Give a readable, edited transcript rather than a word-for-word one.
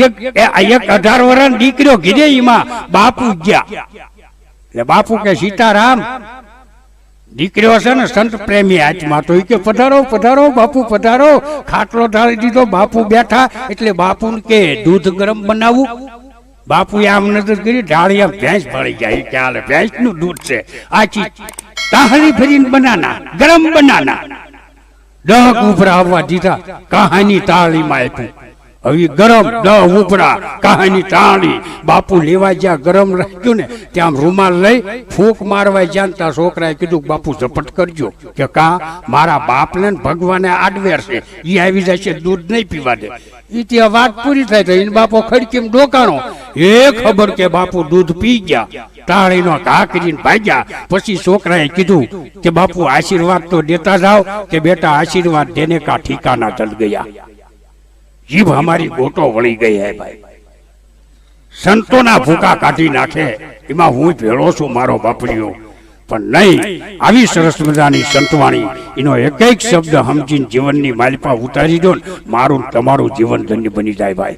એક 18 વર્ષ દીકરો ઘીરે એમાં બાપુ ગયા એટલે બાપુ કે સીતારામ દીકરો છે ને સંત પ્રેમી આત્મા તો કે પધારો પધારો બાપુ પધારો ખાટલો ઢાળી દીધો બાપુ બેઠા એટલે બાપુ કે દૂધ ગરમ બનાવવું બાપુ આમ નજર કરી ઢાળી આમ ભેંસ ભળી જાય કે હાલે ભેંસ નું દૂધ છે આખી તાહરી ફરીને બનાના ગરમ બનાના 10 ઉપરા આવવા દીધા કહાની તાળીમાં આપ્યું હવે ગરમ 10 ઉપરા કહાની તાળી બાપુ લેવા જ્યાં ગરમ રાખ્યું ને ત્યાં રૂમાલ લઈ ફૂંક મારવા જ્યાં ત્યાં છોકરાએ કીધું બાપુ ઝપટ કરજો કે કા મારા બાપને ભગવાને આડવેર છે એ આવી જાય છે દૂધ નહીં પીવા દે એ ત્યાં વાત પૂરી થાય તો એને બાપો ખડકીમ ડોકાણો એ ખબર કે બાપુ દૂધ પી ગયા તાળીનો ઘા કરીને ભાગ્યા પછી છોકરાએ કીધું કે બાપુ આશીર્વાદ તો દેતા જાઓ કે બેટા આશીર્વાદ દેને કા ઠिकाना चल गया जीभ हमारी गोटो वળી गई है भाई संतोना भूखा काઢી નાખે એમાં હું ભેળો છું મારો બાપડીઓ પણ નહીં આવી સરસ મજાની સંતવાણી એનો એક એક શબ્દ સમજીને જીવનની માલિપા ઉતારી દો મારું તમારું જીવન ધન્ય બની જાય ભાઈ।